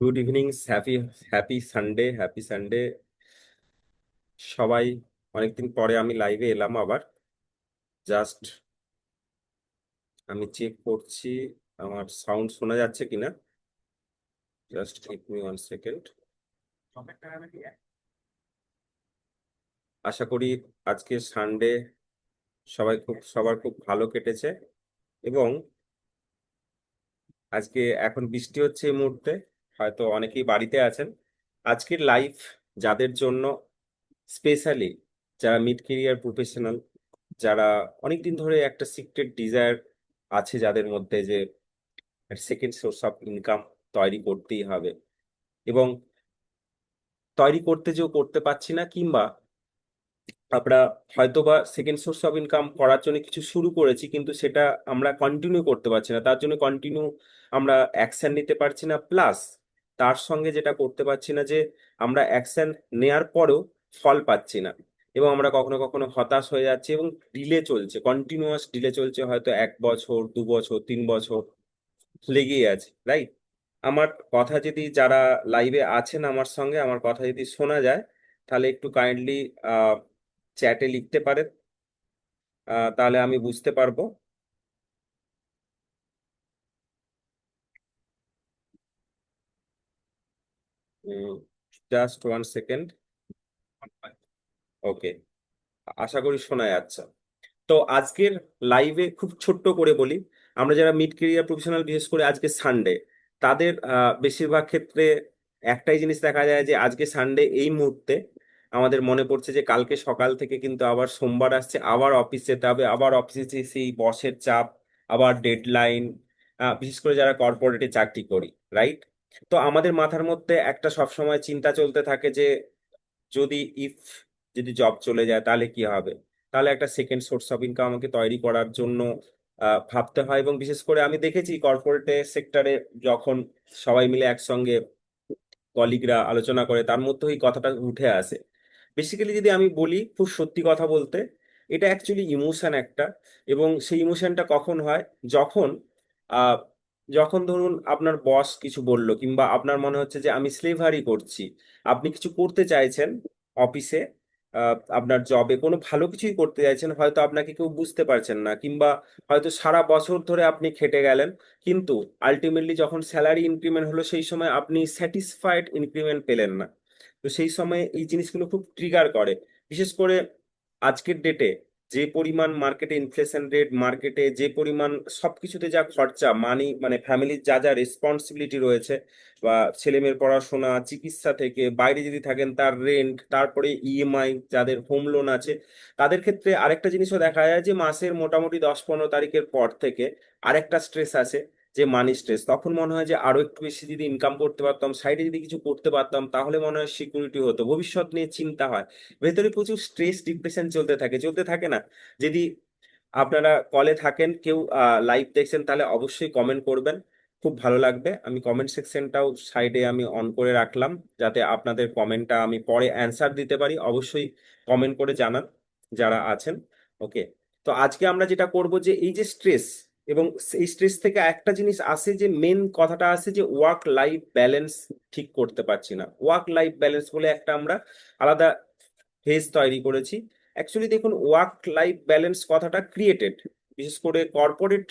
Good evening. Happy happy Sunday, happy Sunday সবাই। অনেকদিন পরে আমি লাইভে এলাম আবার। জাস্ট আমি চেক করছি আমার সাউন্ড শোনা যাচ্ছে কিনা। Just give me 1 second. আশা করি আজকে সানডে সবার খুব ভালো কেটেছে। এবং আজকে এখন বৃষ্টি হচ্ছে এই মুহূর্তে, হয়তো অনেকেই বাড়িতে আছেন। আজকের লাইভ যাদের জন্য স্পেশালি, যারা মিড কেরিয়ার প্রফেশনাল, যারা অনেকদিন ধরে একটা সিক্রেট ডিজায়ার আছে যাদের মধ্যে, যে সেকেন্ড সোর্স অফ ইনকাম তৈরি করতেই হবে, এবং তৈরি করতে যেও করতে পারছি না, কিংবা আমরা হয়তো বা সেকেন্ড সোর্স অফ ইনকাম করার জন্য কিছু শুরু করেছি কিন্তু সেটা আমরা কন্টিনিউ করতে পারছি না, তার জন্য কন্টিনিউ আমরা অ্যাকশন নিতে পারছি না। প্লাস তার সঙ্গে যেটা করতে পারছি না, যে আমরা অ্যাকশন নেয়ার পরেও ফল পাচ্ছি না, এবং আমরা কখনো কখনো হতাশ হয়ে যাচ্ছি, এবং ডিলে চলছে, কন্টিনিউয়াস ডিলে চলছে, হয়তো 1 বছর 2 বছর 3 বছর লেগেই আছে, রাইট? আমার কথা যদি, যারা লাইভে আছেন আমার সঙ্গে, আমার কথা যদি শোনা যায়, তাহলে একটু কাইন্ডলি চ্যাটে লিখতে পারেন, তাহলে আমি বুঝতে পারবো। Just 1 second. ওকে, আশা করি শোনা যাচ্ছে। তো আজকের লাইভে খুব ছোট্ট করে বলি, আমরা যারা মিড কেরিয়ার প্রফেশনাল, বিশেষ করে আজকে সানডে, তাদের বেশিরভাগ ক্ষেত্রে একটাই জিনিস দেখা যায়, যে আজকে সানডে এই মুহূর্তে আমাদের মনে পড়ছে যে কালকে সকাল থেকে কিন্তু আবার সোমবার আসছে, আবার অফিস যেতে হবে, আবার অফিসে সেই বসের চাপ, আবার ডেডলাইন। বিশেষ করে যারা কর্পোরেটে চাকরি করি, রাইট? তো আমাদের মাথার মধ্যে একটা সবসময় চিন্তা চলতে থাকে যে যদি ইফ যদি জব চলে যায় তাহলে কি হবে। তাহলে একটা সেকেন্ড সোর্স অফ ইনকাম আমাকে তৈরি করার জন্য ভাবতে হয়। এবং বিশেষ করে আমি দেখেছি কর্পোরেট সেক্টরে, যখন সবাই মিলে একসঙ্গে কলিগরা আলোচনা করে, তার মধ্যে এই কথাটা উঠে আসে। বেসিক্যালি যদি আমি বলি, খুব সত্যি কথা বলতে, এটা অ্যাকচুয়ালি ইমোশন একটা। এবং সেই ইমোশনটা কখন হয়, যখন আহ যখন ধরুন আপনার বস কিছু বলল, কিংবা আপনার মনে হচ্ছে যে আমি স্লেভারি করছি, আপনি কিছু করতে চাইছেন অফিসে, আপনার জবে কোনো ভালো কিছুই করতে চাইছেন, হয়তো আপনাকে কেউ বুঝতে পারছেন না, কিংবা হয়তো সারা বছর ধরে আপনি খেটে গেলেন, কিন্তু আলটিমেটলি যখন স্যালারি ইনক্রিমেন্ট হলো, সেই সময় আপনি স্যাটিসফাইড ইনক্রিমেন্ট পেলেন না। তো সেই সময় এই জিনিসগুলো খুব ট্রিগার করে। বিশেষ করে আজকের ডেটে যে পরিমাণ মার্কেটে ইনফ্লেশন রেট, মার্কেটে যে পরিমাণ সবকিছুতে যা খরচা, মানি মানে ফ্যামিলির যা যা রেসপন্সিবিলিটি রয়েছে, বা ছেলেমেয়ের পড়াশোনা, চিকিৎসা থেকে বাইরে যদি থাকেন তার রেন্ট, তারপরে ইএমআই, যাদের হোম লোন আছে, তাদের ক্ষেত্রে আরেকটা জিনিসও দেখা যায়, যে মাসের মোটামুটি 10-15 তারিখের পর থেকে আরেকটা স্ট্রেস আছে, যে মানি স্ট্রেস। তখন মনে হয় যে আরো একটু বেশি যদি ইনকাম করতে পারতাম, সাইডে যদি কিছু করতে পারতাম, তাহলে মনে হয় সিকিউরিটি হতো, ভবিষ্যৎ নিয়ে চিন্তা হয়, ভেতরে প্রচুর স্ট্রেস ডিপ্রেশন চলতে থাকে না? যদি আপনারা কলে থাকেন, কেউ লাইভ দেখছেন, তাহলে অবশ্যই কমেন্ট করবেন, খুব ভালো লাগবে। আমি কমেন্ট সেকশনটাও সাইডে আমি অন করে রাখলাম, যাতে আপনাদের কমেন্টটা আমি পরে অ্যান্সার দিতে পারি। অবশ্যই কমেন্ট করে জানান যারা আছেন। ওকে, তো আজকে আমরা যেটা করব, যে এই যে স্ট্রেস, এবং এই স্ট্রেস থেকে একটা জিনিস আসে, যে মেন কথাটা আসে, যে ওয়ার্ক লাইফ ব্যালেন্স ঠিক করতে পারছি না। ওয়ার্ক লাইফ ব্যালেন্স বলে একটা আমরা আলাদা ফেজ তৈরি করেছি। অ্যাকচুয়ালি দেখুন, ওয়ার্ক লাইফ ব্যালেন্স কথাটা ক্রিয়েটেড বিশেষ করে কর্পোরেট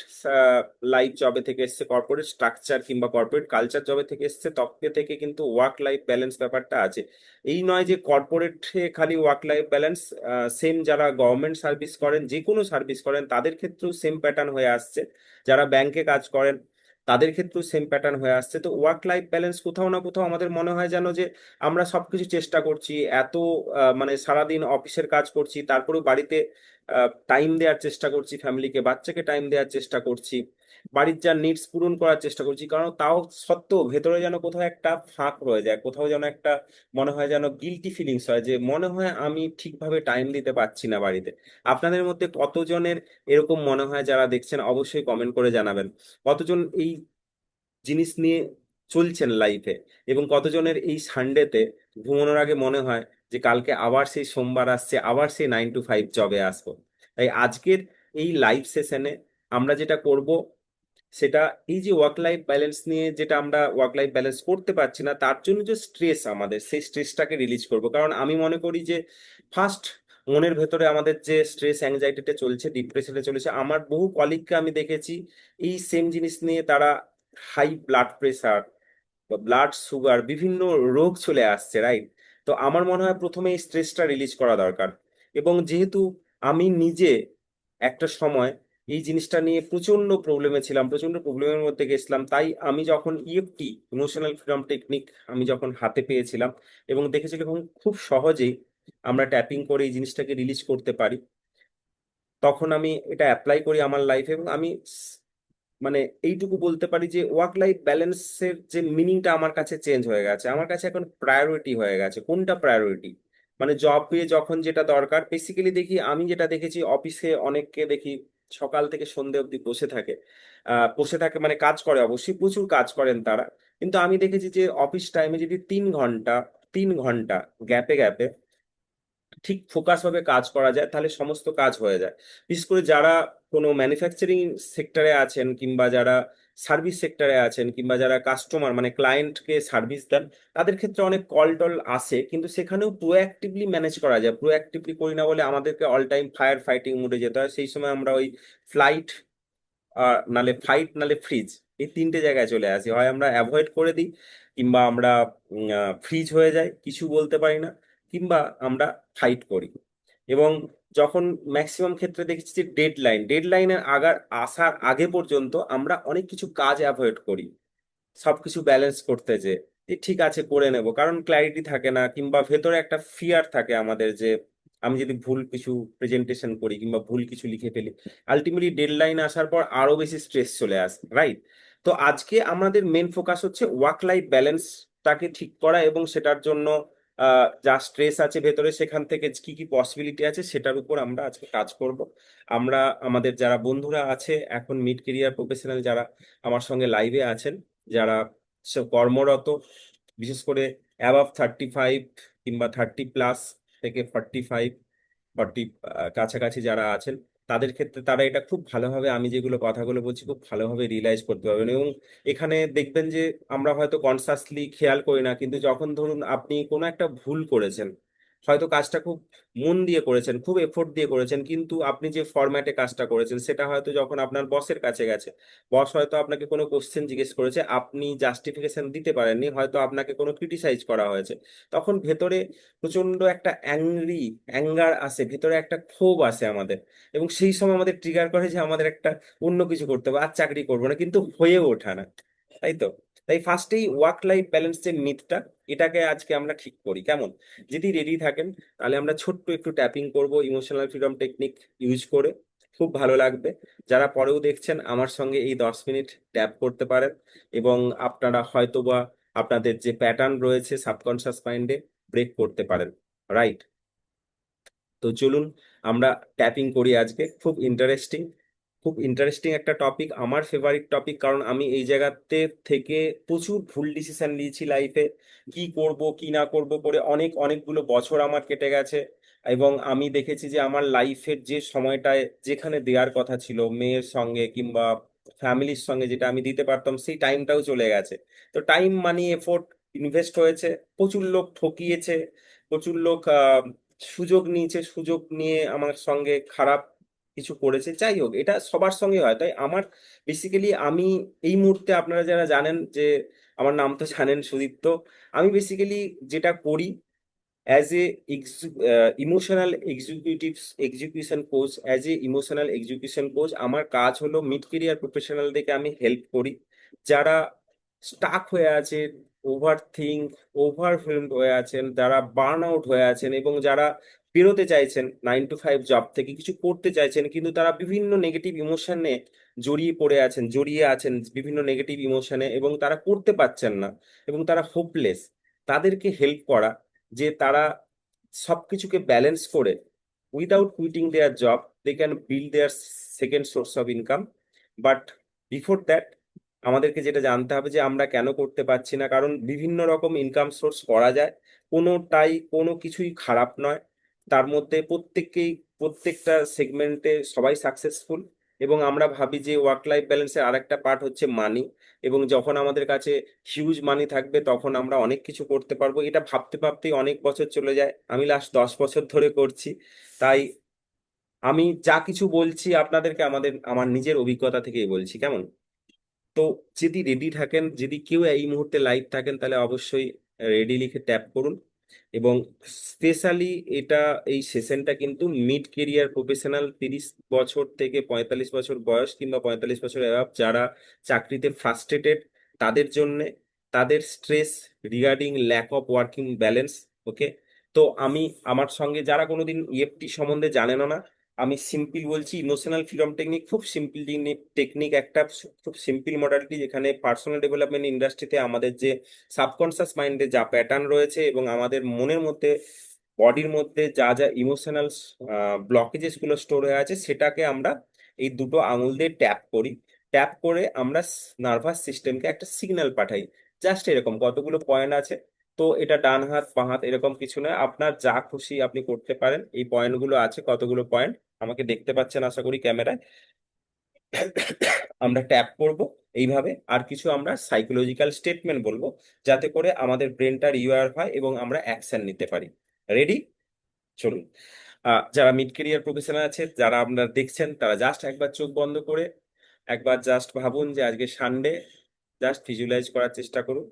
লাইফ জবে থেকে এসছে, কর্পোরেট স্ট্রাকচার কিংবা কর্পোরেট কালচার জবে থেকে এসছে, তবে থেকে কিন্তু ওয়ার্ক লাইফ ব্যালেন্স ব্যাপারটা আছে। এই নয় যে কর্পোরেটে খালি ওয়ার্ক লাইফ ব্যালেন্স, সেম যারা গভর্নমেন্ট সার্ভিস করেন, যে কোনো সার্ভিস করেন, তাদের ক্ষেত্রেও সেম প্যাটার্ন হয়ে আসছে। যারা ব্যাংকে কাজ করেন, তাদের ক্ষেত্রেও সেম প্যাটার্ন হয়ে আসছে। তো ওয়ার্ক লাইফ ব্যালেন্স কোথাও না কোথাও আমাদের মনে হয় যেন, যে আমরা সবকিছু চেষ্টা করছি, এত মানে সারাদিন অফিসের কাজ করছি, তারপরেও বাড়িতে টাইম দেওয়ার চেষ্টা করছি, ফ্যামিলিকে, বাচ্চাকে টাইম দেওয়ার চেষ্টা করছি, বাড়ির যা নিডস পূরণ করার চেষ্টা করছি, কারণ তাও সত্ত্বেও ভেতরে যেন কোথাও একটা ফাঁক রয়ে যায়, কোথাও যেন একটা মনে হয়, যেন গিলটি ফিলিংস হয়, যে মনে হয় আমি ঠিকভাবে টাইম দিতে পারছি না বাড়িতে। আপনাদের মধ্যে কতজনের এরকম মনে হয়, যারা দেখছেন অবশ্যই কমেন্ট করে জানাবেন। কতজন এই জিনিস নিয়ে চলছেন লাইফে, এবং কতজনের এই সানডেতে ঘুমানোর আগে মনে হয় যে কালকে আবার সেই সোমবার আসছে, আবার সেই 9 to 5 জবে আসবো। তাই আজকের এই লাইভ সেশনে আমরা যেটা করব, সেটা এই যে ওয়ার্ক লাইফ ব্যালেন্স নিয়ে, যেটা আমরা ওয়ার্ক লাইফ ব্যালেন্স করতে পারছি না, তার জন্য যে স্ট্রেস আমাদের, সেই স্ট্রেসটাকে রিলিজ করব। কারণ আমি মনে করি যে ফার্স্ট মনের ভেতরে আমাদের যে স্ট্রেস অ্যাংজাইটিটা চলছে, ডিপ্রেশনে চলেছে, আমার বহু কলিগকে আমি দেখেছি এই সেম জিনিস নিয়ে তারা হাই ব্লাড প্রেসার বা ব্লাড সুগার, বিভিন্ন রোগ চলে আসছে, রাইট? তো আমার মনে হয় প্রথমে এই স্ট্রেসটা রিলিজ করা দরকার। এবং যেহেতু আমি নিজে একটা সময় এই জিনিসটা নিয়ে প্রচন্ড প্রবলেমে ছিলাম, প্রচন্ড প্রবলেমের মধ্যে গেছিলাম, তাই আমি যখন ইএফটি, ইমোশনাল ফ্রিডম টেকনিক, আমি যখন হাতে পেয়েছিলাম এবং দেখেছিলাম খুব সহজেই আমরা ট্যাপিং করে এই জিনিসটাকে রিলিজ করতে পারি, তখন আমি এটা অ্যাপ্লাই করি আমার লাইফে। এবং আমি মানে এইটুকু বলতে পারি যে ওয়ার্ক লাইফ ব্যালেন্সের যে মিনিংটা আমার কাছে চেঞ্জ হয়ে গেছে। আমার কাছে এখন প্রায়োরিটি হয়ে গেছে। কোনটা প্রায়োরিটি? মানে জবে যখন যেটা দরকার, বেসিক্যালি দেখি, আমি যেটা দেখেছি অফিসে অনেককে দেখি সকাল থেকে সন্ধ্যে অবধি বসে থাকে। বসে থাকে মানে কাজ করে, অবশ্যই প্রচুর কাজ করেন তারা। কিন্তু আমি দেখেছি যে অফিস টাইমে যদি 3 ঘন্টা, 3 ঘন্টা গ্যাপে গ্যাপে ঠিক ফোকাস ভাবে কাজ করা যায়, তাহলে সমস্ত কাজ হয়ে যায়। বিশেষ করে যারা কোনো ম্যানুফ্যাকচারিং সেক্টরে আছেন, কিংবা যারা সার্ভিস সেক্টরে আছেন, কিংবা যারা কাস্টমার মানে ক্লায়েন্টকে সার্ভিস দেন, তাদের ক্ষেত্রে অনেক কল টল আসে, কিন্তু সেখানেও প্রোঅ্যাক্টিভলি ম্যানেজ করা যায়। প্রোঅ্যাক্টিভলি করি না বলে আমাদেরকে অল টাইম ফায়ার ফাইটিং মোডে যেতে হয়। সেই সময় আমরা ওই ফ্লাইট, নালে ফাইট, নালে ফ্রিজ, এই 3টে জায়গায় চলে আসি। হয় আমরা অ্যাভয়েড করে দিই, কিংবা আমরা ফ্রিজ হয়ে যাই, কিছু বলতে পারি না, কিংবা আমরা ফাইট করি। এবং যখন ম্যাক্সিমাম ক্ষেত্রে দেখেছি যে ডেডলাইনের আসার আগে পর্যন্ত আমরা অনেক কিছু কাজ অ্যাভয়েড করি, সবকিছু ব্যালেন্স করতে, যে ঠিক আছে করে নেব, কারণ ক্ল্যারিটি থাকে না, কিংবা ভেতরে একটা ফিয়ার থাকে আমাদের যে আমি যদি ভুল কিছু প্রেজেন্টেশন করি কিংবা ভুল কিছু লিখে ফেলি, আলটিমেটলি ডেডলাইন আসার পর আরো বেশি স্ট্রেস চলে আসে, রাইট? তো আজকে আমাদের মেন ফোকাস হচ্ছে ওয়ার্ক লাইফ ব্যালেন্সটাকে ঠিক করা, এবং সেটার জন্য যা স্ট্রেস আছে ভেতরে, সেখান থেকে কি কি পসিবিলিটি আছে সেটার উপর আমরা আজকে কাজ করব। আমরা আমাদের যারা বন্ধুরা আছে এখন মিড কেরিয়ার প্রফেশনাল, যারা আমার সঙ্গে লাইভে আছেন, যারা সব কর্মরত, বিশেষ করে অ্যাবাভ 35 কিংবা 30+ থেকে 45, 40 কাছাকাছি যারা আছেন, তাদের ক্ষেত্রে তারা এটা খুব ভালোভাবে, আমি যেগুলো কথাগুলো বলছি, খুব ভালোভাবে রিয়েলাইজ করতে পারবেন। এবং এখানে দেখবেন যে আমরা হয়তো কনসাসলি খেয়াল করি না, কিন্তু যখন ধরুন আপনি কোনো একটা ভুল করেছেন, হয়তো কাজটা খুব মন দিয়ে করেছেন, খুব এফোর্ট দিয়ে করেছেন, কিন্তু আপনি যে ফরম্যাটে কাজটা করেছেন, সেটা হয়তো যখন আপনার বসের কাছে গেছে, বস হয়তো আপনাকে কোনো কোশ্চেন জিজ্ঞেস করেছে, আপনি জাস্টিফিকেশন দিতে পারেননি, হয়তো আপনাকে কোনো ক্রিটিসাইজ করা হয়েছে, তখন ভেতরে প্রচন্ড একটা অ্যাঙ্গার আসে, ভেতরে একটা ক্ষোভ আসে আমাদের। এবং সেই সময় আমাদের ট্রিগার করে যে আমাদের একটা অন্য কিছু করতে হবে, আর চাকরি করবো না, কিন্তু হয়ে ওঠে না, তাই তো? তাই ফার্স্টেই ওয়ার্ক লাইফ ব্যালেন্স যে মিথটা, এটাকে আজকে আমরা ঠিক করি, কেমন? যদি রেডি থাকেন, তাহলে আমরা ছোট্ট একটু ট্যাপিং করব ইমোশনাল ফ্রিডম টেকনিক ইউজ করে। খুব ভালো লাগবে। যারা পরেও দেখছেন, আমার সঙ্গে এই 10 মিনিট ট্যাপ করতে পারেন, এবং আপনারা হয়তোবা আপনাদের যে প্যাটার্ন রয়েছে সাবকনশিয়াস মাইন্ডে, ব্রেক করতে পারেন, রাইট? তো চলুন আমরা ট্যাপিং করি আজকে। খুব ইন্টারেস্টিং একটা টপিক, আমার ফেভারিট টপিক, কারণ আমি এই জায়গাতে থেকে প্রচুর ভুল ডিসিশন নিয়েছি লাইফে, কি করব কি না করব করে অনেকগুলো বছর আমার কেটে গেছে। এবং আমি দেখেছি যে আমার লাইফের যে সময়টায় যেখানে দেওয়ার কথা ছিল মেয়ের সঙ্গে কিংবা ফ্যামিলির সঙ্গে, যেটা আমি দিতে পারতাম, সেই টাইমটাও চলে গেছে। তো টাইম মানি এফোর্ট ইনভেস্ট হয়েছে, প্রচুর লোক ঠকিয়েছে, প্রচুর লোক সুযোগ নিয়েছে, সুযোগ নিয়ে আমার সঙ্গে খারাপ কিছু করেছে। যাই হোক, এটা সবার সঙ্গে হয়। তাই আমার বেসিক্যালি, আমি এই মুহূর্তে, আপনারা যারা জানেন যে আমার নাম তো জানেন, সুদীপ্ত, আমি বেসিক্যালি যেটা করি as a emotional execution coach, আমার কাজ হলো মিড কেরিয়ার প্রফেশনালদেরকে আমি হেল্প করি, যারা স্টাক হয়ে আছে, ওভারওয়েলমড হয়ে আছেন, যারা বার্ন আউট হয়ে আছেন, এবং যারা বেরোতে চাইছেন 9 to 5 জব থেকে, কিছু করতে চাইছেন, কিন্তু তারা বিভিন্ন নেগেটিভ ইমোশনে জড়িয়ে আছেন বিভিন্ন নেগেটিভ ইমোশনে, এবং তারা করতে পারছেন না, এবং তারা হোপলেস। তাদেরকে হেল্প করা, যে তারা সবকিছুকে ব্যালেন্স করে without quitting their job they can build their second source of income. But before that, আমাদেরকে যেটা জানতে হবে যে আমরা কেন করতে পারছি না, কারণ বিভিন্ন রকম ইনকাম সোর্স করা যায়, কোনো কিছুই খারাপ নয়। তার মধ্যে প্রত্যেকটা সেগমেন্টে সবাই সাকসেসফুল, এবং আমরা ভাবি যে ওয়ার্ক লাইফ ব্যালেন্সের আরেকটা পার্ট হচ্ছে মানি, এবং যখন আমাদের কাছে হিউজ মানি থাকবে তখন আমরা অনেক কিছু করতে পারবো। এটা ভাবতে ভাবতেই অনেক বছর চলে যায়, আমি লাস্ট 10 বছর ধরে করছি। তাই আমি যা কিছু বলছি আপনাদেরকে আমার নিজের অভিজ্ঞতা থেকেই বলছি, কেমন? তো যদি রেডি থাকেন, যদি কেউ এই মুহূর্তে লাইভ থাকেন, তাহলে অবশ্যই রেডি লিখে ট্যাপ করুন। এবং স্পেশালি এটা, এই সেশনটা কিন্তু মিড কেরিয়ার প্রফেশনাল 30 বছর থেকে 45 বছর বয়স কিংবা 45 বছর অ্যাভাব যারা চাকরিতে ফ্রাস্ট্রেটেড, তাদের জন্য, তাদের stress regarding lack of working balance. Okay, তো আমি, আমার সঙ্গে যারা কোনোদিন ইএফটি সম্বন্ধে জানেন না, আমি সিম্পল বলছি, ইমোশনাল ফ্রিডম টেকনিক খুব সিম্পল টেকনিক, একটা খুব সিম্পল মডালিটি, যেখানে পার্সোনাল ডেভেলপমেন্ট ইন্ডাস্ট্রিতে আমাদের যে সাবকনসিয়াস মাইন্ডে যা প্যাটার্ন রয়েছে এবং আমাদের মনের মধ্যে, বডির মধ্যে যা যা ইমোশনাল ব্লকেজেস গুলো স্টোর হয়ে আছে, সেটাকে আমরা এই দুটো আঙুল দিয়ে ট্যাপ করি। ট্যাপ করে আমরা নার্ভাস সিস্টেমকে একটা সিগন্যাল পাঠাই। জাস্ট এরকম কতগুলো পয়েন্ট আছে। তো এটা ডান হাত বাঁ হাত এরকম কিছু নয়, আপনার যা খুশি আপনি করতে পারেন। এই পয়েন্টগুলো আছে, কতগুলো পয়েন্ট আমাকে দেখতে পাচ্ছেন আশা করি ক্যামেরায়। আমরা ট্যাপ করব এইভাবে, আর কিছু আমরা সাইকোলজিক্যাল স্টেটমেন্ট বলবো, যাতে করে আমাদের ব্রেনটা রিওয়ার হয় এবং আমরা অ্যাকশন নিতে পারি। রেডি? চলুন। যারা মিড কেরিয়ার প্রফেশনাল আছে, যারা আপনারা দেখছেন, তারা জাস্ট একবার চোখ বন্ধ করে একবার জাস্ট ভাবুন যে আজকে সানডে। জাস্ট ভিজুয়ালাইজ করার চেষ্টা করুন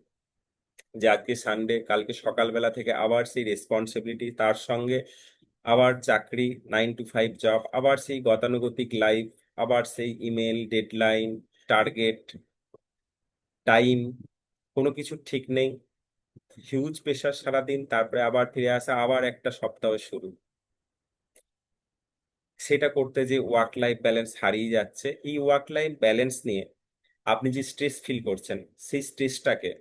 যে আজকে সানডে, কালকে সকালবেলা থেকে আবার সেই রেসপন্সিবিলিটি, তার সঙ্গে আবার চাকরি, 9 to 5 জব, আবার সেই গতানুগতিক লাইফ, আবার সেই ইমেল, ডেডলাইন, টার্গেট, টাইম, কোনো কিছু ঠিক নেই, হিউজ প্রেশার সারাদিন, তারপরে আবার ফিরে আসা, আবার একটা সপ্তাহ শুরু। সেটা করতে যে ওয়ার্ক লাইফ ব্যালেন্স হারিয়ে যাচ্ছে, এই ওয়ার্ক লাইফ ব্যালেন্স নিয়ে আপনি যে স্ট্রেস ফিল করছেন, সেই স্ট্রেসটাকে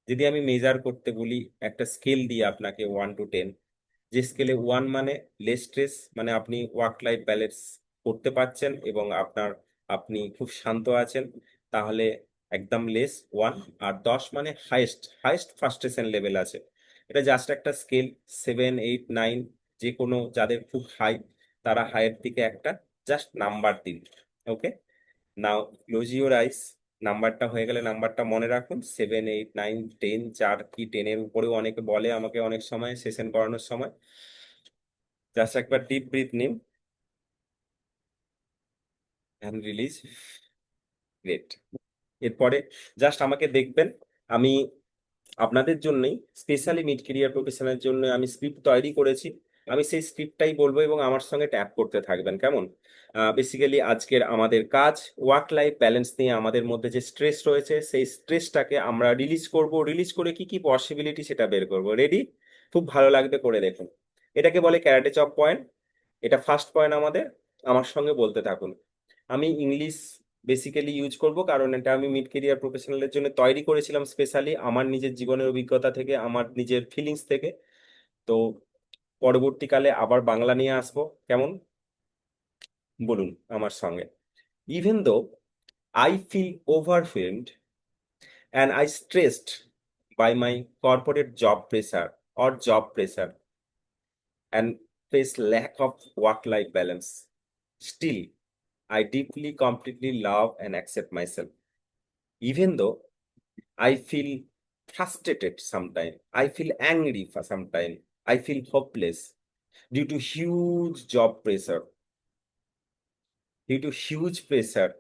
যদি আমি মেজার করতে বলি একটা স্কেল দিয়ে আপনাকে, 1 to 10, যে স্কেলে 1 মানে লেস স্ট্রেস, মানে আপনি ওয়ার্ক লাইফ ব্যালেন্স করতে পারছেন এবং আপনি খুব শান্ত আছেন, তাহলে একদম লেস 1। আর 10 মানে হাইয়েস্ট, হাইয়েস্ট ফ্রাস্ট্রেশন লেভেল আছে। এটা জাস্ট একটা স্কেল, 7, 8, 9, যে কোনো, যাদের খুব হাই তারা হাইয়ের দিকে একটা জাস্ট নাম্বার দিন। ওকে, নাও ক্লোজ ইউর আইস। নাম্বারটা হয়ে গেলে নাম্বারটা মনে রাখুন, 7, 8, 9, 10। যার কি 10-এর উপরেও অনেকে বলে আমাকে অনেক সময় সেশন করানোর সময়। জাস্ট একবার ডিপ ব্রিথ নিন অ্যান্ড রিলিজ। গ্রেট। এরপরে জাস্ট আমাকে দেখবেন, আমি আপনাদের জন্যই স্পেশালি মিড কেরিয়ার প্রফেশনের জন্য আমি স্ক্রিপ্ট তৈরি করেছি। আমি সেই স্ক্রিপ্টটাই বলবো এবং আমার সঙ্গে ট্যাপ করতে থাকবেন, কেমন? বেসিক্যালি আজকের আমাদের কাজ ওয়ার্ক লাইফ ব্যালেন্স নিয়ে, আমাদের মধ্যে যে স্ট্রেস রয়েছে সেই স্ট্রেসটাকে আমরা রিলিজ করব, রিলিজ করে কি কি পসিবিলিটি সেটা বের করব। রেডি? খুব ভালো লাগবে, করে দেখুন। এটাকে বলে ক্যারাটে চপ পয়েন্ট। এটা ফার্স্ট পয়েন্ট আমাদের। আমার সঙ্গে বলতে থাকুন। আমি ইংলিশ বেসিক্যালি ইউজ করব, কারণ এটা আমি মিড কেরিয়ার প্রফেশনালের জন্য তৈরি করেছিলাম স্পেশালি আমার নিজের জীবনের অভিজ্ঞতা থেকে, আমার নিজের ফিলিংস থেকে। তো পরবর্তীকালে আবার বাংলা নিয়ে আসবো, কেমন? বলুন আমার সঙ্গে। Even though I feel overwhelmed and I stressed by my corporate job pressure or job pressure and face lack of work-life balance. Still, I deeply, completely love and accept myself. Even though I feel frustrated sometimes, I feel angry for sometimes, I feel hopeless due to huge pressure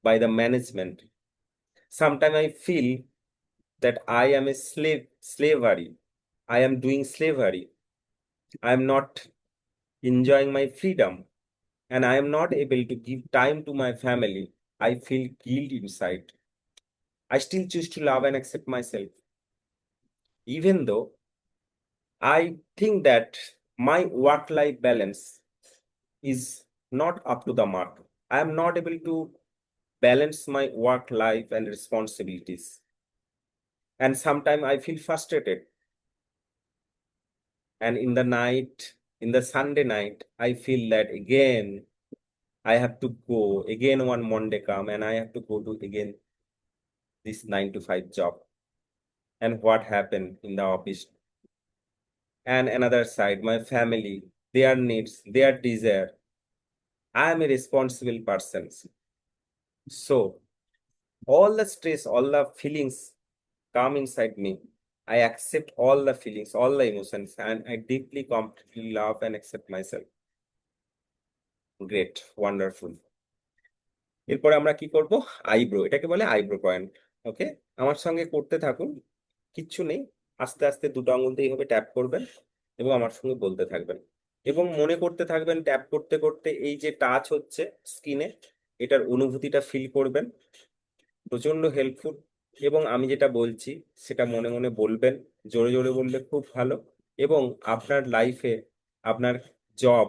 by the management. Sometimes I feel that I am a slavery. I am doing slavery. I am not enjoying my freedom and I am not able to give time to my family. I feel guilt inside. I still choose to love and accept myself, even though I think that my work life balance is not up to the mark. I am not able to balance my work life and responsibilities. And sometimes I feel frustrated. And in the night, in the Sunday night, I feel that again I have to go, again one Monday come and I have to go to again this 9 to 5 job. And what happened in the office? And another side, my family, their needs, their desire. I am a responsible person. So all the stress, all the feelings come inside me. I accept all the feelings, all the emotions, and I deeply, completely love and accept myself. Great, wonderful. এরপরে আমরা কি করব? Eyebrow, এটাকে বলে eyebrow point. ওকে, আমার সঙ্গে করতে থাকুন, কিচ্ছু নেই। আস্তে আস্তে দুটো আঙুল দিয়ে এইভাবে ট্যাপ করবেন এবং আমার সঙ্গে বলতে থাকবেন এবং মনে করতে থাকবেন, ট্যাপ করতে করতে এই যে টাচ হচ্ছে স্কিনে, এটার অনুভূতিটা ফিল করবেন। প্রচন্ড হেল্পফুল। এবং আমি যেটা বলছি সেটা মনে মনে বলবেন, জোরে জোরে বললে খুব ভালো। এবং আপনার লাইফে আপনার জব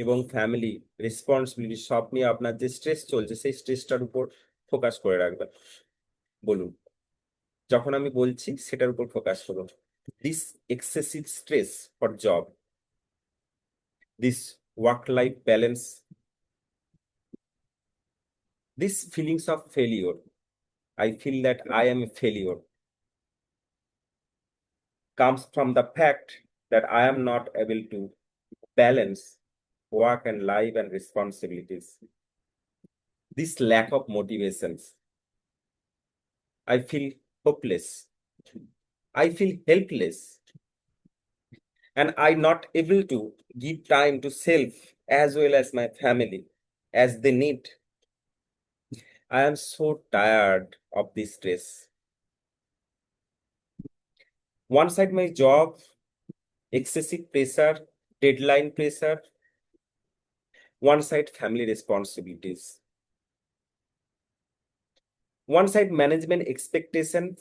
এবং ফ্যামিলি রেসপন্সিবিলিটি সব নিয়ে আপনার যে স্ট্রেস চলছে সেই স্ট্রেসটার উপর ফোকাস করে রাখবেন। বলুন, যখন আমি বলছি সেটার উপর ফোকাস করুন। This excessive stress for job, this work life balance, this feelings of failure, I feel that I am a failure, comes from the fact that I am not able to balance work and life and responsibilities. This lack of motivations, I feel hopeless, I feel helpless, and I not able to give time to self as well as my family as they need. I am so tired of this stress. One side my job, excessive pressure, deadline pressure, one side family responsibilities, one side management expectations,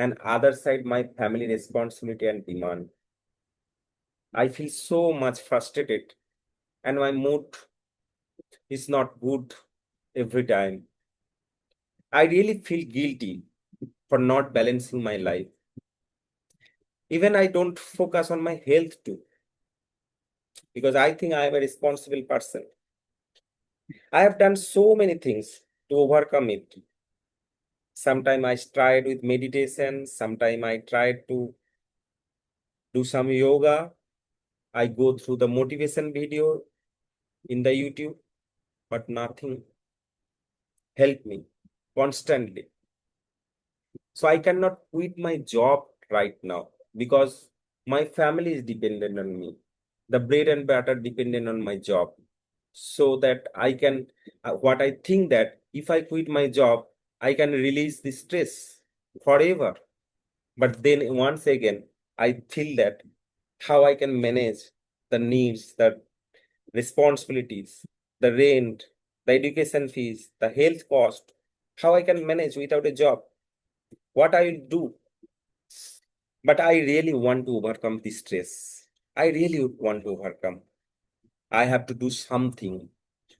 and other side my family responsibility and demand. I feel so much frustrated and my mood is not good every time. I really feel guilty for not balancing my life. Even I don't focus on my health too because I think I am a responsible person. I have done so many things to overcome it. Sometimes I tried with meditation, sometimes I tried to do some yoga. I go through the motivation video in the YouTube, but nothing helped me constantly. So I cannot quit my job right now because my family is dependent on me. The bread and butter dependent on my job. So that I can, what I think that if I quit my job, I can release the stress forever. But then once again, I feel that how I can manage the needs, the responsibilities, the rent, the education fees, the health cost, how I can manage without a job, what I will do. But I really want to overcome this stress. I really want to overcome. I have to do something.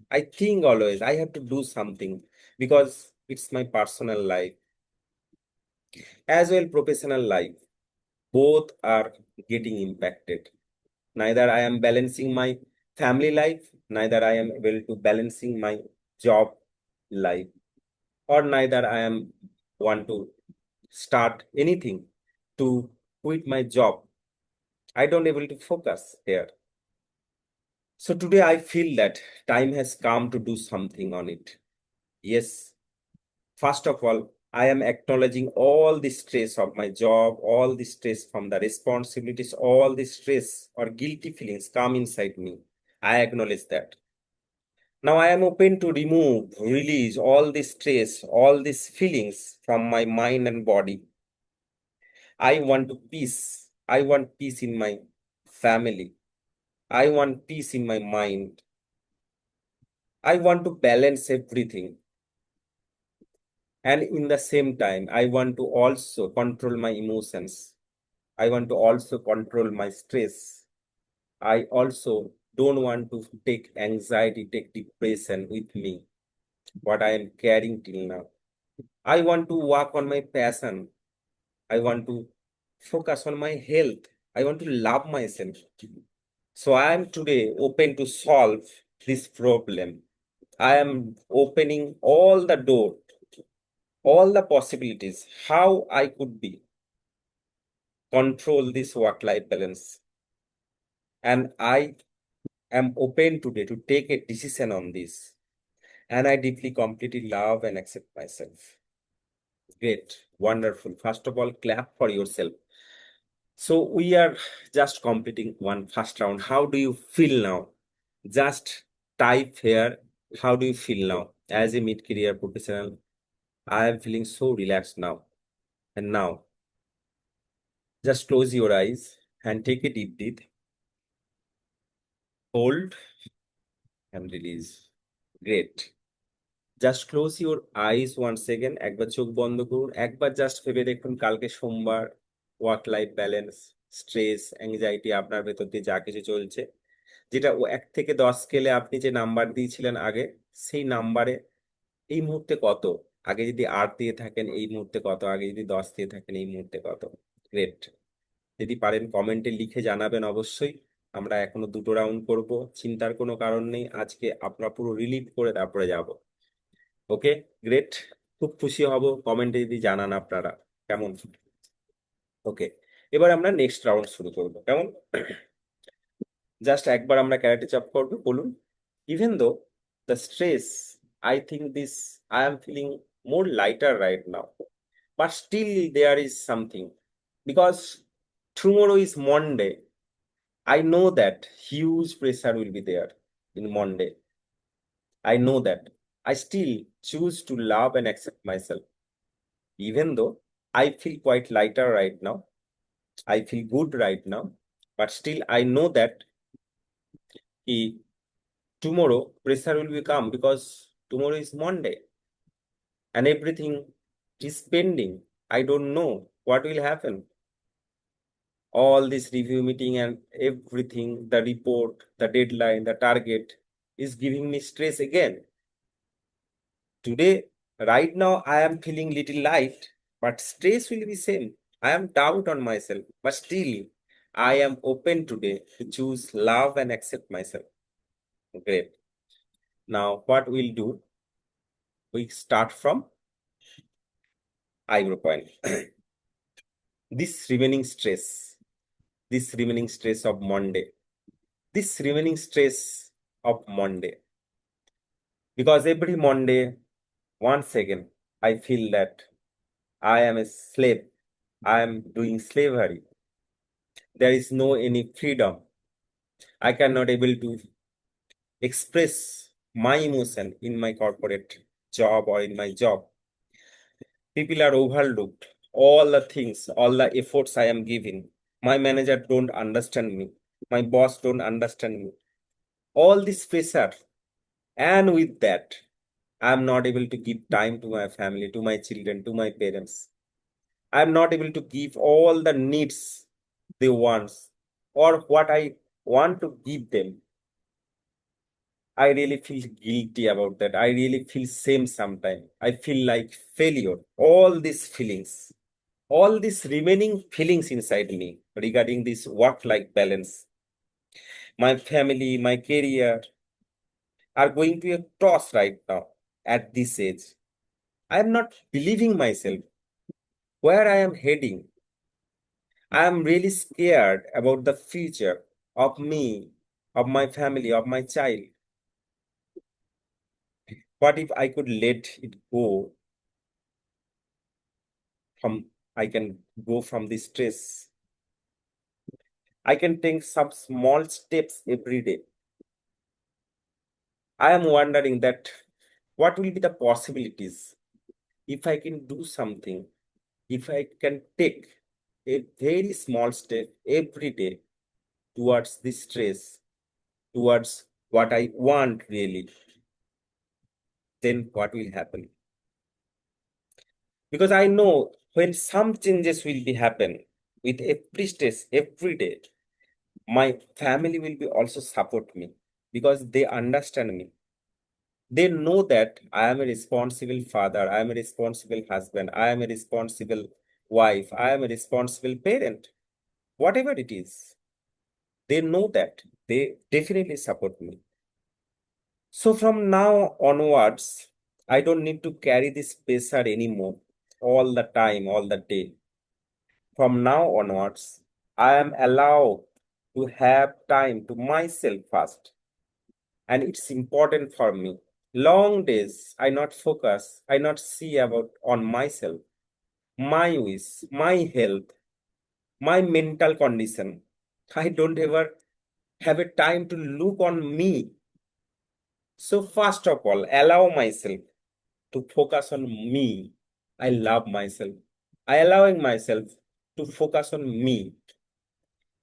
I think always I have to do something because it's my personal life as well professional life. Both are getting impacted. Neither I am balancing my family life, neither I am able to balancing my job life, or neither I am want to start anything to quit my job. I don't able to focus here. So today I feel that time has come to do something on it. Yes, first of all, I am acknowledging all the stress of my job, all the stress from the responsibilities, all the stress or guilty feelings come inside me. I acknowledge that. Now I am open to remove, release all the stress, all these feelings from my mind and body. I want peace. I want peace in my family. I want peace in my mind. I want to balance everything. And in the same time, I want to also control my emotions. I want to also control my stress. I also don't want to take anxiety, take depression with me, what I am carrying till now. I want to work on my passion. I want to focus on my health. I want to love myself. So I am today open to solve this problem. I am opening all the door, all the possibilities, how I could be control this work-life balance. And I am open today to take a decision on this. and I deeply, completely love and accept myself. Great, wonderful. First of all, clap for yourself. So we are just completing one first round. How do you feel now? Just type here. How do you feel now? As a mid-career professional, I am feeling so relaxed now. And now, just close your eyes and take a deep breath. Hold and release. Great. Just close your eyes one second, একবার চোখ বন্ধ করুন, একবার just ভেবে দেখুন কালকে সোমবার, work life balance, stress, anxiety আপনার ভেতর দিয়ে যা কিছু চলছে, যেটা ও 1 থেকে 10 স্কেলে আপনি যে নাম্বার দিয়েছিলেন আগে, সেই নাম্বারে এই মুহূর্তে কত? আগে যদি 8 দিয়ে থাকেন এই মুহূর্তে কত? আগে যদি 10 দিয়ে থাকেন এই মুহূর্তে কত? গ্রেট। যদি পারেন কমেন্টে লিখে জানাবেন অবশ্যই। আমরা এখনো 2টো রাউন্ড করব, চিন্তার কোনো কারণ নেই। আজকে আমরা পুরো রিলিভ করে তারপরে যাব। ওকে, গ্রেট। খুব খুশি হব কমেন্টে যদি জানান আপনারা কেমন। ওকে, এবার আমরা নেক্সট রাউন্ড শুরু করব, কেমন? জাস্ট একবার আমরা ক্যারাটে চাপ করবো, বলুন। Even though the stress, I think this, I am feeling more lighter right now, but still there is something, because tomorrow is Monday. I know that huge pressure will be there in Monday. I know that. I still choose to love and accept myself. Even though I feel quite lighter right now, I feel good right now, but still I know that tomorrow pressure will be come, because tomorrow is Monday and everything is pending. I don't know what will happen. All this review meeting and everything, the report, the deadline, the target is giving me stress again. Today, right now, I am feeling little light, but stress will be same. I am doubt on myself, but still, I am open today to choose love and accept myself. Great. Now, what we'll do, we start from eyebrow point. This remaining stress, this remaining stress of Monday, this remaining stress of Monday. Because every Monday, once again, I feel that I am a slave. I am doing slavery. There is no any freedom. I cannot able to express my emotion in my corporate job or in my job. People are overlooked. All the things, all the efforts I am giving, my manager don't understand me. My boss don't understand me. All this pressure, and with that, I am not able to give time to my family, to my children, to my parents. I am not able to give all the needs they want or what I want to give them. I really feel guilty about that. I really feel shame sometimes. I feel like failure. All these feelings, all these remaining feelings inside me regarding this work-life balance, my family, my career are going to a toss right now at this age. I am not believing myself where I am heading. I am really scared about the future of me, of my family, of my child. What if I could let it go from, I can go from this stress. I can take some small steps every day. I am wondering that what will be the possibilities if I can do something, if I can take a very small step every day towards this stress, towards what I want really, then what will happen? Because I know when some changes will be happen with every stress every day, my family will be also support me because they understand me. They know that I am a responsible father, I am a responsible husband, I am a responsible wife, I am a responsible parent, whatever it is. They know that. They definitely support me. So from now onwards, I don't need to carry this pressure anymore all the time, all the day. From now onwards, I am allowed to have time to myself first. And it's important for me. Long days, I not focus, I not see about on myself, my wish, my health, my mental condition. I don't ever have a time to look on me. So first of all, allow myself to focus on me. I love myself. I allowing myself to focus on me.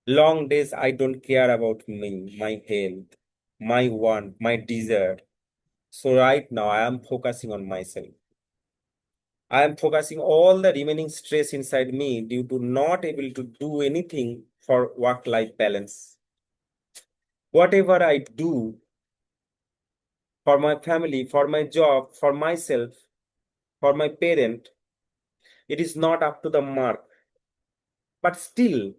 Long days, I don't care about me, my health, my want, my desire. So right now, I am focusing on myself. I am focusing all the remaining stress inside me due to not able to do anything for work-life balance. Whatever I do for my family, for my job, for myself, for my parent, it is not up to the mark. But still,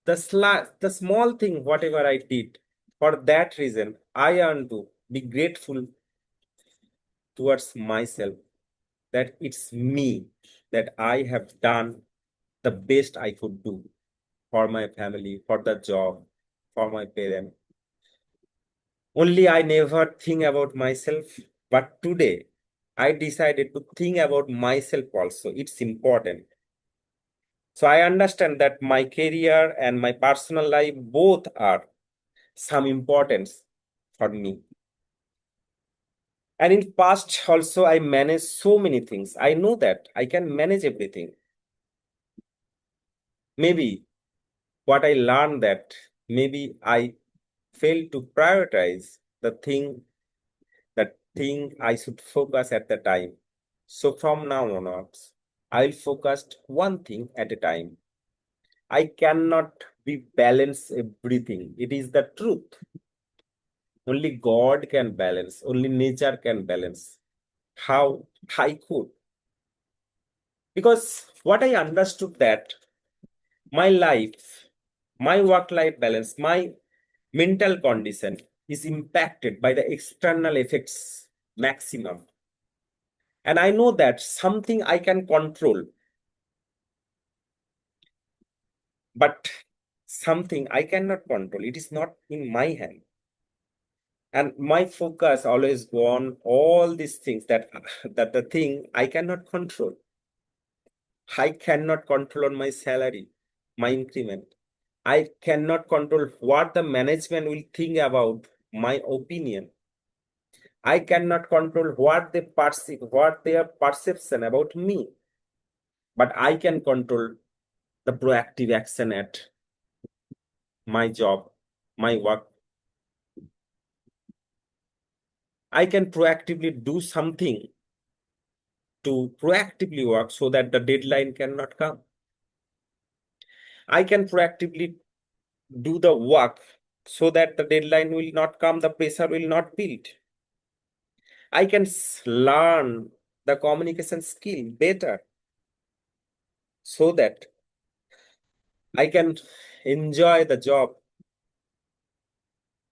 the small thing, whatever I did, for that reason, I want to be grateful towards myself that it's me, that I have done the best I could do for my family, for the job, for my parents. Only I never think about myself, but today I decided to think about myself also. It's important. So I understand that my career and my personal life both are some importance for me. And in past also I managed so many things. I know that I can manage everything. Maybe what I learned that maybe I failed to prioritize the thing I should focus at the time. So from now onwards, I'll focus one thing at a time. I cannot be balance everything. It is the truth. Only God can balance. Only nature can balance. How I could. Because what I understood that my life, my work-life balance, my mental condition is impacted by the external effects maximum. And I know that something I can control, but something I cannot control. It is not in my hand. And my focus always go on all these things that the thing I cannot control. I cannot control on my salary, my increment. I cannot control what the management will think about my opinion. I cannot control what they perceive, what their perception about me. But I can control the proactive action at my job, my work. I can proactively do something to proactively work so that the deadline cannot come. I can proactively do the work so that the deadline will not come, the pressure will not build. I can learn the communication skill better so that I can enjoy the job.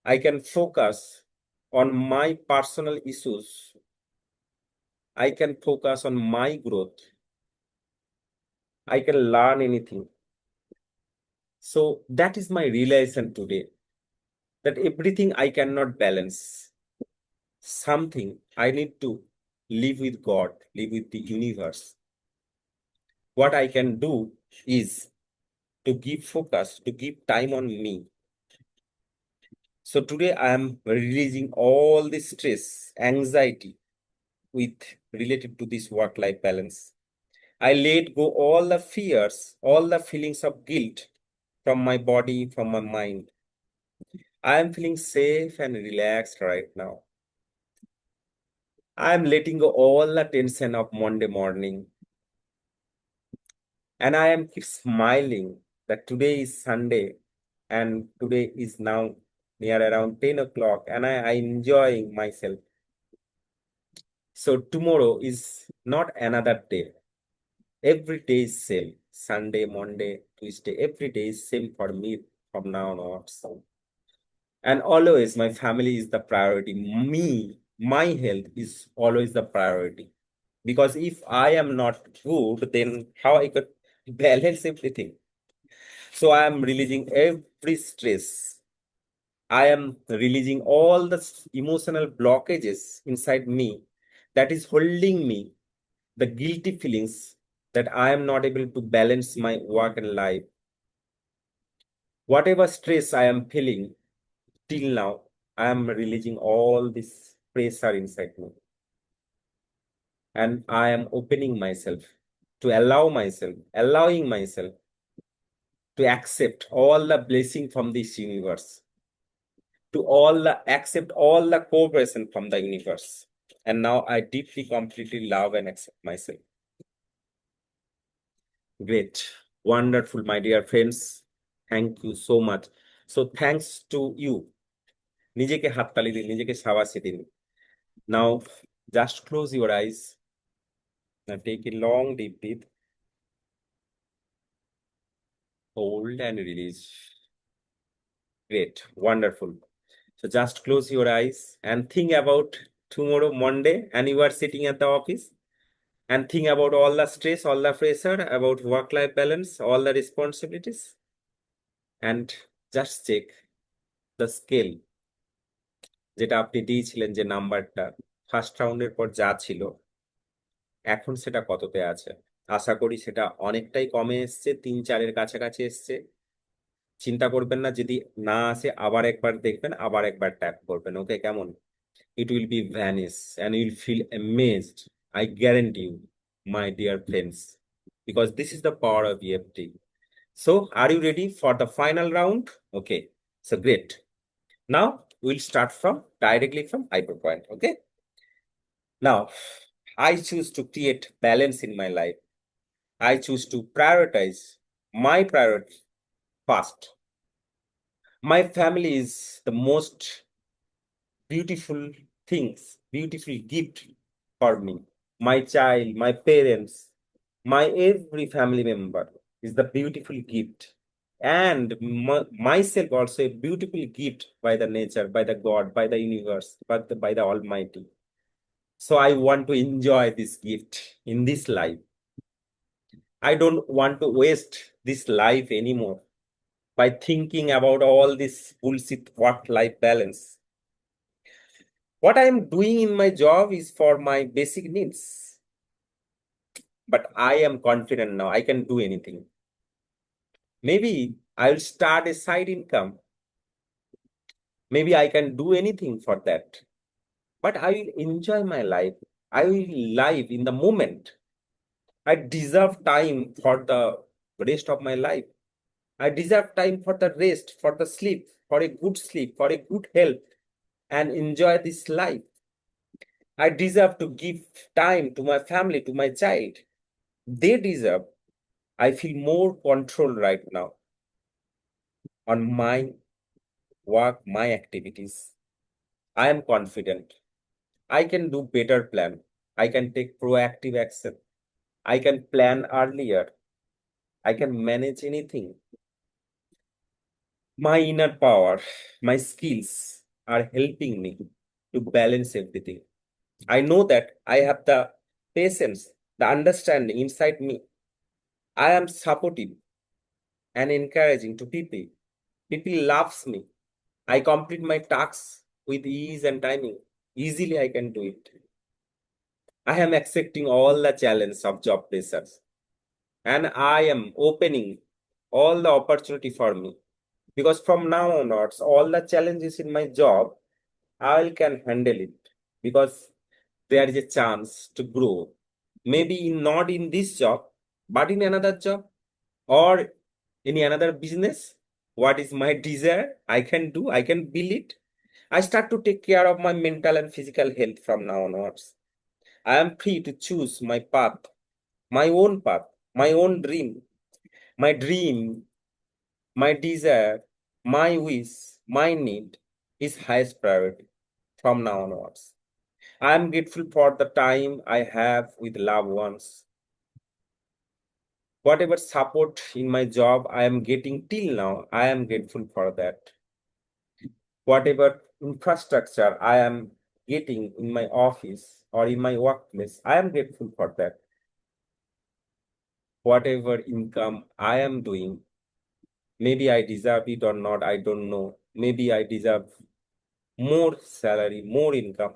I can focus on my personal issues. I can focus on my growth. I can learn anything. So that is my realization today that everything I cannot balance. Something I need to live with God, live with the universe. What I can do is to give focus, to give time on me. So today I am releasing all the stress, anxiety with related to this work-life balance. I let go all the fears, all the feelings of guilt from my body, from my mind. I am feeling safe and relaxed right now. I am letting go all the tension of Monday morning. And I am keep smiling that today is Sunday and today is now near around 10 o'clock and I enjoying myself. So tomorrow is not another day. Every day is same. Sunday, Monday, Tuesday, every day is same for me from now onwards. And always my family is the priority. Me, my health is always the priority. Because if I am not good, then how I could balance everything? So I am releasing every stress. I am releasing all the emotional blockages inside me that is holding me, the guilty feelings that I am not able to balance my work and life. Whatever stress I am feeling till now, I am releasing all this pressure inside me. And I am opening myself to allowing myself to accept all the blessing from this universe, to accept all the cooperation from the universe. And now I deeply, completely love and accept myself. Great. Wonderful, my dear friends. Thank you so much. So thanks to you. নিজেকে হাততালি দিন, নিজেকে সাবাসি দিন। Now just close your eyes. Now take a long deep breath. Hold and release. Great. Wonderful. So just close your eyes and think about tomorrow, Monday, and you are sitting at the office. And think about all the stress, all the pressure, about work-life balance, all the responsibilities. And just check the scale যেটা আপনি দিয়েছিলেন, যে নাম্বারটা first রাউন্ডের পর যা ছিল, এখন সেটা কততে আছে। আশা করি সেটা অনেকটাই কমে এসছে, 3-4-এর কাছাকাছি এসছে। চিন্তা করবেন না, যদি না আসে আবার একবার দেখবেন, আবার একবার ট্যাপ করবেন। ওকে, কেমন? It will be vanish and you'll feel amazed. I guarantee you, my dear friends, because this is the power of EFT. So, are you ready for the final round? Okay, so great. Now we'll start from directly from hyperpoint. Okay. Now, I choose to create balance in my life. I choose to prioritize my priority first. My family is the most beautiful things, beautiful gift for me. My child, my parents, my every family member is the beautiful gift. And myself also a beautiful gift by the nature, by the God, by the universe, by the Almighty. So I want to enjoy this gift in this life. I don't want to waste this life anymore by thinking about all this bullshit work-life balance. What I am doing in my job is for my basic needs. But I am confident now I can do anything. Maybe I'll start a side income. Maybe I can do anything for that. But I will enjoy my life. I will live in the moment. I deserve time for the rest of my life. I deserve time for the rest, for the sleep, for a good health, and enjoy this life. I deserve to give time to my family, to my child. They deserve. I feel more control right now on my work, my activities. I am confident. I can do better plan. I can take proactive action. I can plan earlier. I can manage anything. My inner power, my skills are helping me to balance everything. I know that I have the patience, the understanding inside me. I am supportive and encouraging to people. People loves me. I complete my tasks with ease and timing. Easily I can do it. I am accepting all the challenges of job pressures, and I am opening all the opportunity for me, because from now onwards all the challenges in my job I can handle it, because there is a chance to grow. Maybe not in this job, but in another job or in another business. What is my desire? I can do, I can build it. I start to take care of my mental and physical health from now onwards. I am free to choose my path, my own dream. My dream, my desire, my wish, my need is highest priority from now onwards. I am grateful for the time I have with loved ones. Whatever support in my job I am getting till now, I am grateful for that. Whatever infrastructure I am getting in my office or in my workplace, I am grateful for that. Whatever income I am doing, maybe I deserve it or not, I don't know. maybe I deserve more salary, more income.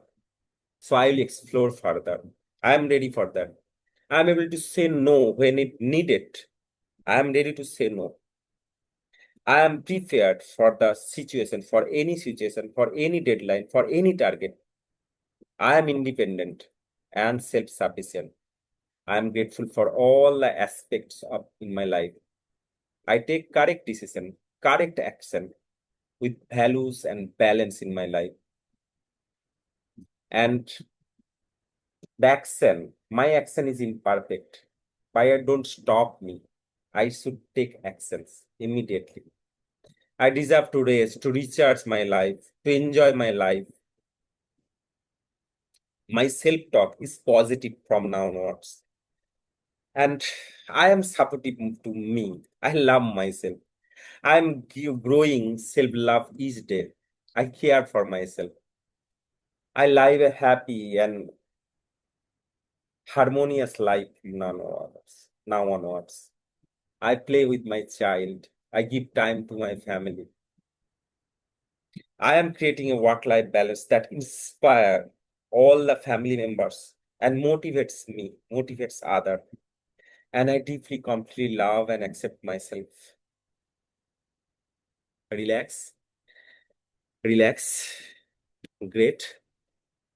So I'll explore further. I am ready for that. I'm able to say no when it needed. I am ready to say no. I am prepared for the situation, for any deadline, for any target. I am independent and self-sufficient. I am grateful for all the aspects of in my life. I take correct decision, correct action with values and balance in my life. And my action is imperfect. Fire don't stop me. I should take actions immediately. I deserve to rest, to recharge my life, to enjoy my life. My self-talk is positive from now onwards. And I am supportive to me. I love myself. I'm growing self-love each day. I care for myself. I live a happy and harmonious life now onwards. I play with my child. I give time to my family. I am creating a work-life balance that inspire all the family members and motivates others. And I deeply, completely love and accept myself. Relax, relax, great.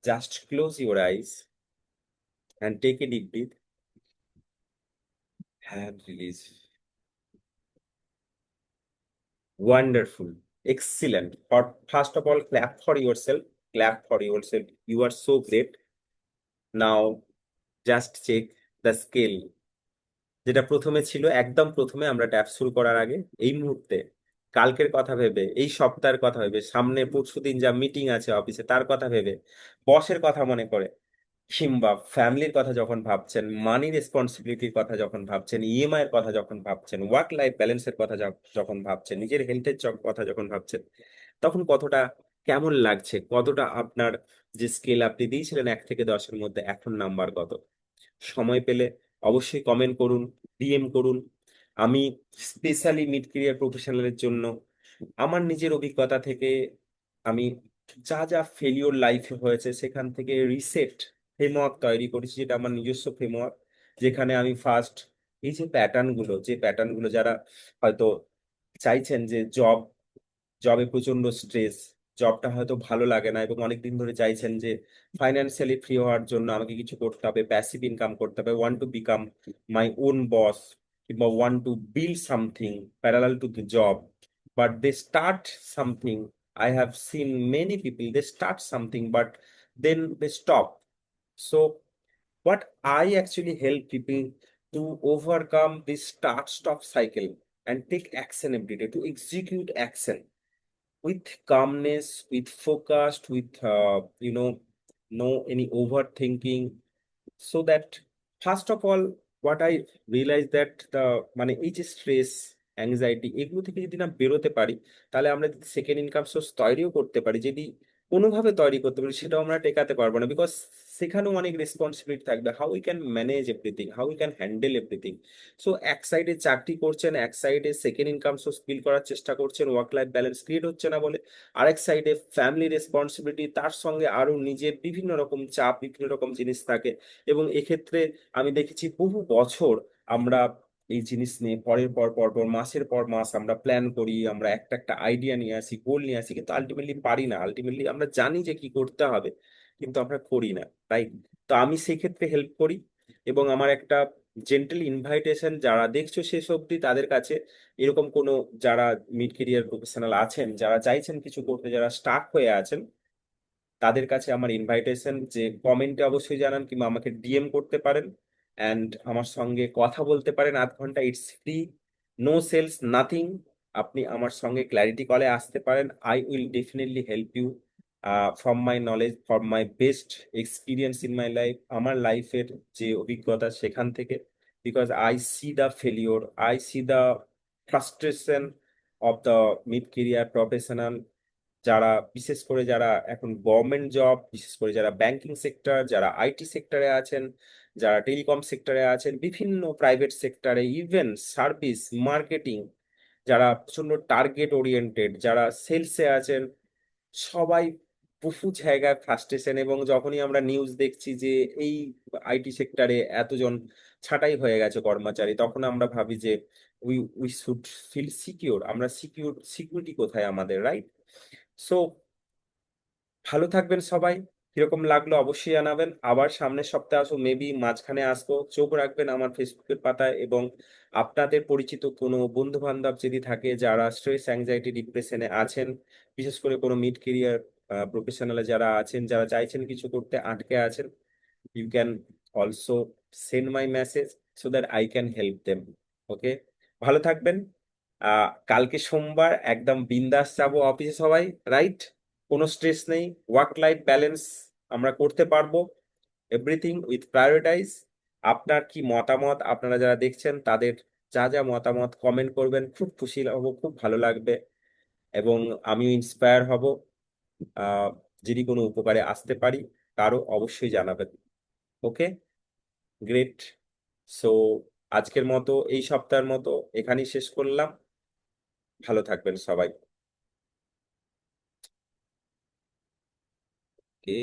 Just close your eyes and take a deep breath and release. Wonderful, excellent. First of all, clap for yourself. Clap for yourself. You are so great. Now, just check the scale. যেটা প্রথমে ছিল, একদম প্রথমে আমরা tap শুরু করার আগে, এই মুহূর্তে কালকের কথা ভেবে, এই সপ্তাহের কথা ভেবে, সামনে পরশুদিন যা মিটিং আছে অফিসে তার কথা ভেবে, বসের কথা মনে করে, কিংবা ফ্যামিলির কথা যখন ভাবছেন, মানি রেসপন্সিবিলিটির কথা যখন ভাবছেন, ইএমআই এর কথা যখন ভাবছেন, ওয়ার্ক লাইফ ব্যালেন্সের কথা যখন ভাবছেন, নিজের হেলথের কথা যখন ভাবছেন, তখন কতটা কেমন লাগছে, কতটা আপনার যে স্কেল আপনি দিয়েছিলেন 1 থেকে 10-এর মধ্যে, এখন নাম্বার কত? সময় পেলে অবশ্যই কমেন্ট করুন, ডিএম করুন। আমি স্পেশালি মিড ক্যারিয়ার প্রফেশনালের জন্য আমার নিজের অভিজ্ঞতা থেকে আমি যা যা ফেলিওর লাইফে হয়েছে সেখান থেকে রিসেট ফ্রেমওয়ার্ক তৈরি করেছি, যেটা আমার নিজস্ব ফ্রেমওয়ার্ক। যেখানে আমি ফার্স্ট এই যে প্যাটার্ন গুলো যারা হয়তো চাইছেন যে জবে প্রচন্ড স্ট্রেস, জবটা হয়তো ভালো লাগে না এবং অনেকদিন ধরে চাইছেন যে ফাইন্যান্সিয়ালি ফ্রি হওয়ার জন্য আমাকে কিছু করতে হবে, প্যাসিভ ইনকাম করতে হবে, want to become my own boss, কিংবা want to build something parallel to the job, but they start something. I have seen many people, they start something, but then they stop. So what I actually help people to overcome this start-stop cycle and take action every day, to execute action with calmness, with focused, with no any overthinking, so that first of all, what I realized that the মানে এই যে stress, anxiety, এগুলো থেকে যদি না বেরোতে পারি, তাহলে আমরা যদি সেকেন্ড ইনকাম সোর্স তৈরিও করতে পারি, যদি কোনোভাবে তৈরি করতে পারি, সেটাও আমরা টেকাতে পারবো না, বিকজ সেখানেও অনেক রেসপন্সিবিলিটি থাকবে। How we can manage everything, how we can handle everything. So এক সাইডে চাকরি করছেন, এক সাইডে সেকেন্ড ইনকাম সোর্স বিল্ড করার চেষ্টা করছেন, ওয়ার্ক লাইফ ব্যালেন্স ক্রিয়েট হচ্ছে না বলে, আরেক সাইডে ফ্যামিলি রেসপন্সিবিলিটি, তার সঙ্গে আরো নিজের বিভিন্ন রকম চাপ, বিভিন্ন রকম জিনিস থাকে। এবং এক্ষেত্রে আমি দেখেছি বহু বছর আমরা এই জিনিস নিয়ে পরের পর মাসের পর মাস আমরা প্ল্যান করি, আমরা একটা একটা আইডিয়া নিয়ে আসি, গোল নিয়ে আসি, কিন্তু আলটিমেটলি পারি না। আলটিমেটলি আমরা জানি যে কি করতে হবে, কিন্তু আমরা করি না, তাই। তো আমি সেই ক্ষেত্রে হেল্প করি, এবং আমার একটা জেন্টাল ইনভাইটেশন, যারা দেখছো শেষ অবধি তাদের কাছে, এরকম কোনো যারা মিড কেরিয়ার প্রফেশনাল আছেন, যারা চাইছেন কিছু করতে, যারা স্টাক হয়ে আছেন, তাদের কাছে আমার ইনভাইটেশন যে কমেন্টে অবশ্যই জানান, কিংবা আমাকে ডিএম করতে পারেন, অ্যান্ড আমার সঙ্গে কথা বলতে পারেন 0.5 ঘন্টা। It's free, no sales, nothing. আপনি আমার সঙ্গে ক্ল্যারিটি কলে আসতে পারেন। I will definitely help you from my knowledge, from my best experience in my life, আমার লাইফের যে অভিজ্ঞতা সেখান থেকে। Because I see the failure, I see the frustration of the mid career professional, যারা বিশেষ করে যারা এখন গভর্নমেন্ট জব, বিশেষ করে যারা ব্যাংকিং সেক্টর, যারা আইটি সেক্টরে আছেন, যারা টেলিকম সেক্টরে আছেন, বিভিন্ন প্রাইভেট সেক্টরে, ইভেন সার্ভিস মার্কেটিং, যারা প্রচন্ড টার্গেট ওরিয়েন্টেড, যারা সেলসে আছেন, সবাই বহু জায়গায় ফ্রাস্ট্রেশন। এবং যখনই আমরা নিউজ দেখছি যে এই আইটি সেক্টরে এতজন ছাঁটাই হয়ে গেছে কর্মচারী, তখন আমরা ভাবি যে we we should feel secure. আমরা সিকিউরিটি কোথায় আমাদের, রাইট? সো ভালো থাকবেন সবাই। কিরকম লাগলো অবশ্যই জানাবেন। আবার সামনের সপ্তাহে আসো, মেবি মাঝখানে আসবো। চোখ রাখবেন আমার ফেসবুকের পাতায়। এবং আপনাদের পরিচিত কোনো বন্ধু বান্ধব যদি থাকে যারা স্ট্রেস, অ্যাংজাইটি, ডিপ্রেশনে আছেন, বিশেষ করে কোনো মিড কেরিয়ার প্রফেশনালে যারা আছেন, যারা চাইছেন কিছু করতে, আটকে আছেন, you can also send my message so that I can help them. Okay, ভালো থাকবেন। কালকে সোমবার, একদম বিন্দাস যাবো অফিসে সবাই, রাইট? কোনো স্ট্রেস নেই, ওয়ার্ক লাইফ ব্যালেন্স আমরা করতে পারবো। Everything with prioritise. আপনার কি মতামত, আপনারা যারা দেখছেন তাদের যা যা মতামত কমেন্ট করবেন, খুব খুশি হব, খুব ভালো লাগবে। এবং আমিও ইন্সপায়ার হব। আহ যদি কোনো উপকারে আসতে পারি তারও অবশ্যই জানাবেন। ওকে, গ্রেট। সো আজকের মতো, এই সপ্তাহের মতো এখানেই শেষ করলাম। ভালো থাকবেন সবাই। ওকে।